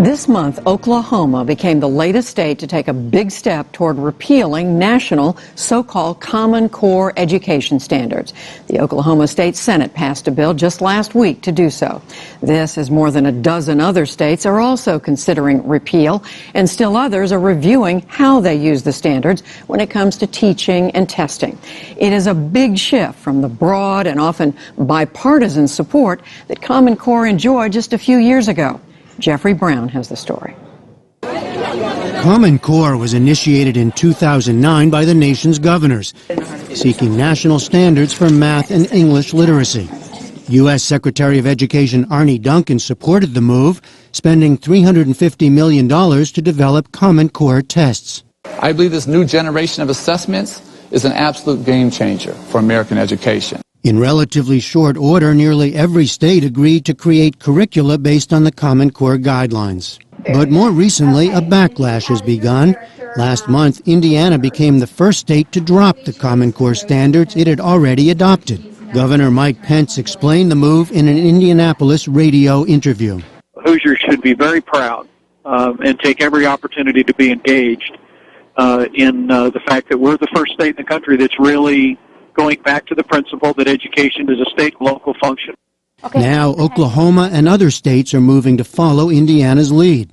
This month, Oklahoma became the latest state to take a big step toward repealing national so-called Common Core education standards. The Oklahoma State Senate passed a bill just last week to do so. This, as more than a dozen other states are also considering repeal, and still others are reviewing how they use the standards when it comes to teaching and testing. It is a big shift from the broad and often bipartisan support that Common Core enjoyed just a few years ago. Jeffrey Brown has the story. Common Core was initiated in 2009 by the nation's governors, seeking national standards for math and English literacy. U.S. Secretary of Education Arne Duncan supported the move, spending $350 million to develop Common Core tests. I believe this new generation of assessments is an absolute game changer for American education. In relatively short order, nearly every state agreed to create curricula based on the Common Core guidelines. But more recently, a backlash has begun. Last month, Indiana became the first state to drop the Common Core standards it had already adopted. Governor Mike Pence explained the move in an Indianapolis radio interview. Hoosiers should be very proud and take every opportunity to be engaged in the fact that we're the first state in the country that's really going back to the principle that education is a state-local function. Now, Oklahoma and other states are moving to follow Indiana's lead.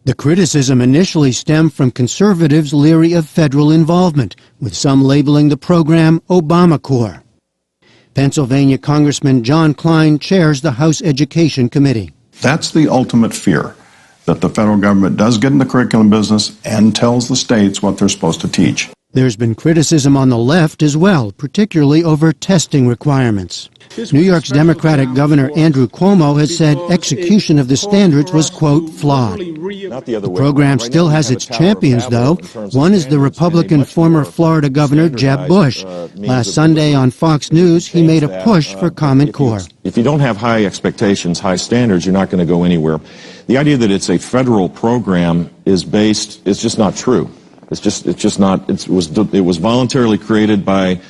The criticism initially stemmed from conservatives leery of federal involvement, with some labeling the program Obamacare. Pennsylvania Congressman John Klein chairs the House Education Committee. That's the ultimate fear, that the federal government does get in the curriculum business and tells the states what they're supposed to teach. There's been criticism on the left as well, particularly over testing requirements. New York's Democratic Governor Andrew Cuomo has said execution of the standards was, quote, flawed. The program still has its champions, though. One is the Republican former Florida Governor Jeb Bush. Last Sunday on Fox News, he made a push for Common Core. If you don't have high expectations, high standards, you're not going to go anywhere. The idea that it's a federal program is just not true. It's just not. It was voluntarily created by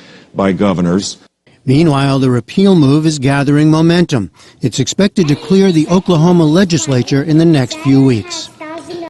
governors. Meanwhile, the repeal move is gathering momentum. It's expected to clear the Oklahoma legislature in the next few weeks.